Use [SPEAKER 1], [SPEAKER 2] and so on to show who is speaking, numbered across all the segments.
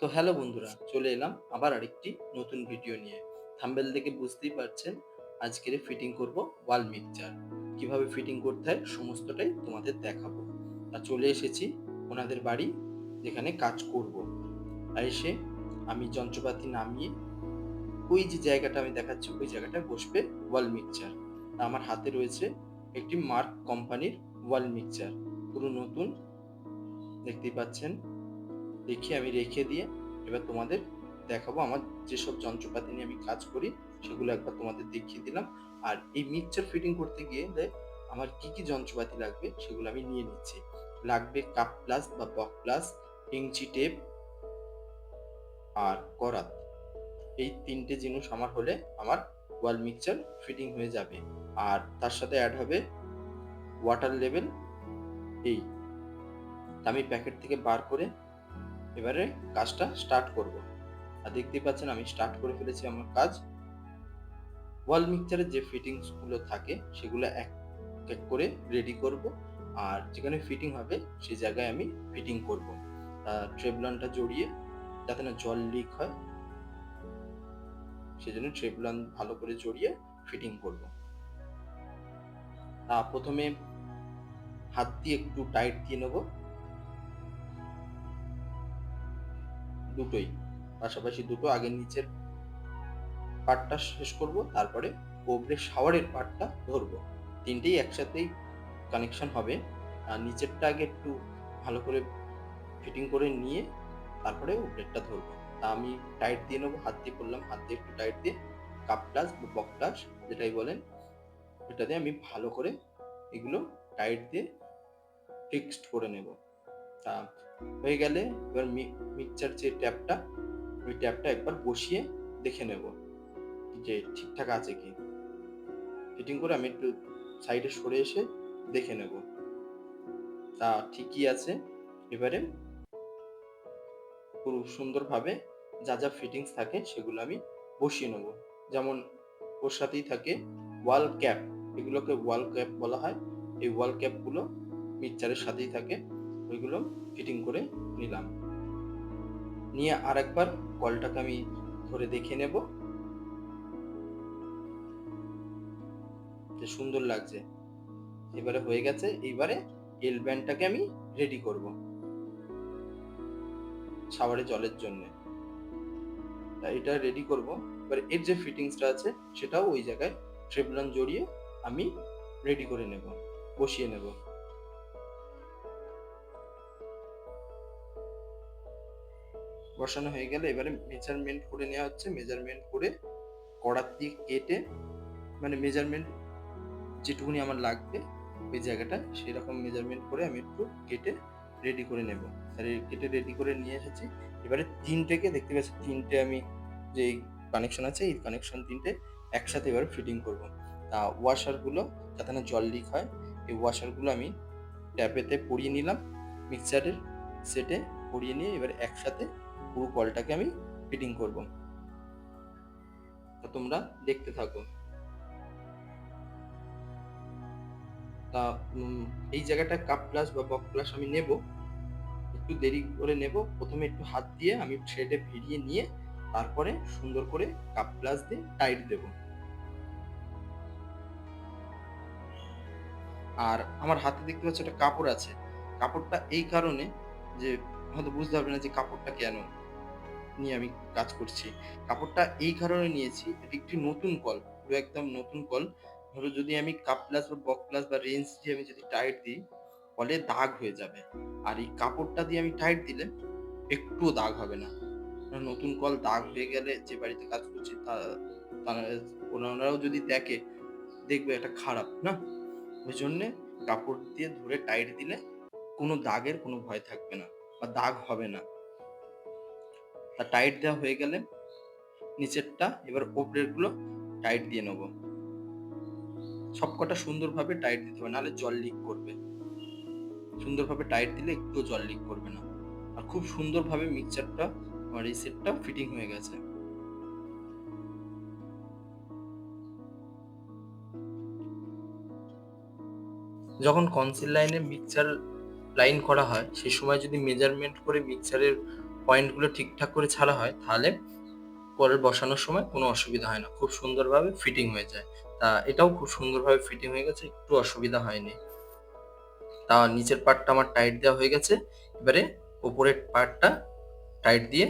[SPEAKER 1] তো হ্যালো বন্ধুরা, চলে এলাম আবার আরেকটি নতুন ভিডিও নিয়ে। থাম্বনেল দেখে বুঝতেই পারছেন আজকের ফিটিং করব ওয়াল মিক্সচার। কিভাবে ফিটিং করতে হয় সমস্তটাই তোমাদের দেখাবো। আর চলে এসেছি ওনাদের বাড়ি যেখানে কাজ করব। আর এসে আমি যন্ত্রপাতি নামিয়ে ওই যে জায়গাটা আমি দেখাচ্ছি ওই জায়গাটায় বসবে ওয়াল মিক্সচার। আমার হাতে রয়েছে একটি মার্ক কোম্পানির ওয়াল মিক্সচার, পুরো নতুন, দেখতেই পাচ্ছেন। দেখিয়ে আমি রেখে দিয়ে এবার তোমাদের দেখাবো আমার যেসব যন্ত্রপাতি নিয়ে আমি কাজ করি সেগুলো একবার তোমাদের দেখিয়ে দিলাম। আর এই মিক্সচার ফিটিং করতে গেলে আমার কি কি যন্ত্রপাতি লাগবে সেগুলো আমি নিয়ে নিচ্ছি। লাগবে কাপ প্লাস বা বক প্লাস, ইঞ্চি টেপ আর করাত। এই তিনটে জিনিস আমার হলে আমার ওয়াল মিক্সচার ফিটিং হয়ে যাবে। আর তার সাথে অ্যাড হবে ওয়াটার লেভেল। এই আমি প্যাকেট থেকে বার করে এবারে কাজটা স্টার্ট করব। আর দেখতেই পাচ্ছেন আমি স্টার্ট করে ফেলেছি আমার কাজ। ওয়াল মিক্সচারের যে ফিটিংস গুলো থাকে সেগুলো এক এক করে রেডি করব। আর যেখানে ফিটিং হবে সেই জায়গায় আমি ফিটিং করব। ট্রেবলানটা জড়িয়ে যাতে না জল লিক হয় সেজন্য ট্রেবলান ভালো করে জড়িয়ে ফিটিং করব। প্রথমে হাত দিয়ে একটু টাইট দিয়ে নেব, দুটোই পাশাপাশি দুটো, আগে নিচের পার্টটা শেষ করব, তারপরে ওপরে শাওয়ারের পার্টটা ধরবো। তিনটেই একসাথেই কানেকশন হবে। আর নিচেরটা আগে একটু ভালো করে ফিটিং করে নিয়ে তারপরে উপরেরটা ধরবো। আমি টাইট দিয়ে নেবো, হাত দিয়ে করলাম, হাত দিয়ে একটু টাইট দিয়ে কাপ প্লাস বা বক প্লাস যেটাই বলেন এটা দিয়ে আমি ভালো করে এগুলো টাইট দিয়ে ফিক্সড করে নেব। তা হয়ে গেলে এবার মিক্সচার যে ট্যাপটা ওই ট্যাপটা একবার বসিয়ে দেখে নেব যে ঠিকঠাক আছে কি। ফিটিং করে আমি একটু সাইডে সরে এসে দেখে নেব তা ঠিকই আছে। এবারে পুরো সুন্দরভাবে যা যা ফিটিংস থাকে সেগুলো আমি বসিয়ে নেব। যেমন ওর সাথেই থাকে ওয়াল ক্যাপ, এগুলোকে ওয়াল ক্যাপ বলা হয়। এই ওয়াল ক্যাপগুলো মিক্সচারের সাথেই থাকে, ওইগুলো ফিটিং করে নিলাম। নিয়ে আরেকবার কলটাকে আমি ধরে দেখে নেব যে সুন্দর লাগছে। এবারে হয়ে গেছে। এইবারে এল ব্যান্ডটাকে আমি রেডি করব শাওয়ারে জলের জন্য। এটা রেডি করব। এবার এর যে ফিটিংসটা আছে সেটাও ওই জায়গায় ট্রেবলান জড়িয়ে আমি রেডি করে নেব, বসিয়ে নেব। বসানো হয়ে গেলে এবারে মেজারমেন্ট করে নেওয়া হচ্ছে। মেজারমেন্ট করে কড়ার দিয়ে কেটে, মানে মেজারমেন্ট যেটুকুনি আমার লাগবে ওই জায়গাটা সেরকম মেজারমেন্ট করে আমি একটু কেটে রেডি করে নেব। আর কেটে রেডি করে নিয়ে এসেছি। এবারে তিনটেকে দেখতে পাচ্ছি, তিনটে আমি যে কানেকশন আছে এই কানেকশন তিনটে একসাথে এবার ফিটিং করব। ওয়াশারগুলো যাতে না জল লিক হয় এই ওয়াশারগুলো আমি ট্যাপেতে পরিয়ে নিলাম, মিক্সচারের সেটে পরিয়ে নিয়ে এবার একসাথে পুরো কলটাকে আমি ফিটিং করব। তা তোমরা দেখতে থাকো। তা এই জায়গাটা কাপ প্লাস বা বক প্লাস আমি নেব, একটু দেরি করে নেব। প্রথমে একটু হাত দিয়ে আমি থ্রেডে ভিড়িয়ে নিয়ে তারপরে সুন্দর করে কাপ প্লাস দিয়ে টাইট দেব। আর আমার হাতে দেখতে পাচ্ছ একটা কাপড় আছে। কাপড়টা এই কারণে যে হয়তো বুঝতে পারবে না যে কাপড়টা কেন নিয়ে আমি কাজ করছি। কাপড়টা এই কারণে নিয়েছি, এটি একটি নতুন কল, পুরো একদম নতুন কল। ধরো যদি আমি কাপ প্লাস বা বক প্লাস বা রেঞ্জ দিয়ে আমি যদি টাইট দিই কলে দাগ হয়ে যাবে। আর এই কাপড়টা দিয়ে আমি টাইট দিলে একটুও দাগ হবে না। নতুন কল দাগ হয়ে গেলে যে বাড়িতে কাজ করছি তারা ওনারাও যদি দেখে দেখবে এটা খারাপ না। ওই জন্যে কাপড় দিয়ে ধরে টাইট দিলে কোনো দাগের কোনো ভয় থাকবে না বা দাগ হবে না। তা টাইট দেওয়া হয়ে গেলে নিচেরটা এবার উপরের গুলো টাইট দিয়ে নেব। সবকটা সুন্দরভাবে টাইট দিতে হবে, নাহলে জল লিক করবে। সুন্দরভাবে টাইট দিলে একটুও জল লিক করবে না। আর খুব সুন্দরভাবে মিক্সচারটা আমার এই সেটটা ফিটিং হয়ে গেছে। যখন কনসিল লাইনে মিক্সচার লাইন করা হয় সেই সময় যদি মেজারমেন্ট করে মিক্সচারের পয়েন্টগুলো ঠিকঠাক করে ছাড়া হয় তাহলে কল বসানোর সময় কোনো অসুবিধা হয় না, খুব সুন্দরভাবে ফিটিং হয়ে যায়। তা এটাও খুব সুন্দরভাবে ফিটিং হয়ে গেছে, একটু অসুবিধা হয়নি। তা নিচের পার্টটা আমার টাইট দেওয়া হয়ে গেছে, এবারে ওপরের পার্টটা টাইট দিয়ে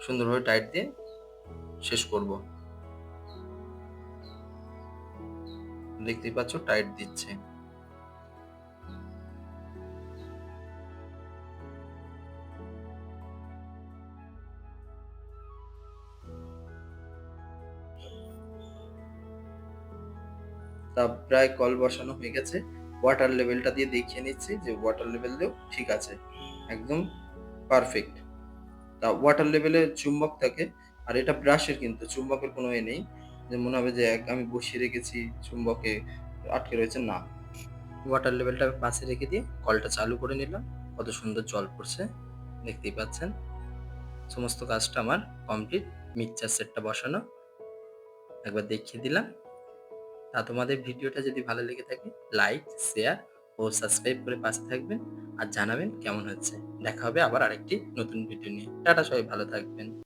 [SPEAKER 1] সুন্দরভাবে টাইট দিয়ে শেষ করব। দেখতেই পাচ্ছ টাইট দিচ্ছে। তা প্রায় কল বসানো হয়ে গেছে, ওয়াটার লেভেলটা দিয়ে দেখিয়ে নিচ্ছি যে ওয়াটার লেভেলও ঠিক আছে, একদম পারফেক্ট। তা ওয়াটার লেভেলে চুম্বক থাকে, আর এটা ব্রাশের, কিন্তু চুম্বকের কোনো নেই যে মনে হবে যে আমি বসিয়ে রেখেছি চুম্বকে আটকে রয়েছে, না। ওয়াটার লেভেলটা পাশে রেখে দিয়ে কলটা চালু করে নিলাম, কত সুন্দর জল পড়ছে দেখতেই পাচ্ছেন। সমস্ত কাজটা আমার কমপ্লিট, মিক্সচার সেটটা বসানো একবার দেখিয়ে দিলাম। তা তোমাদের ভিডিওটা যদি ভালো লেগে থাকে লাইক, শেয়ার ও সাবস্ক্রাইব করে পাশে থাকবেন, আর জানাবেন কেমন হচ্ছে। দেখা হবে আবার আরেকটি নতুন ভিডিও নিয়ে। টাটা, সবাই ভালো থাকবেন।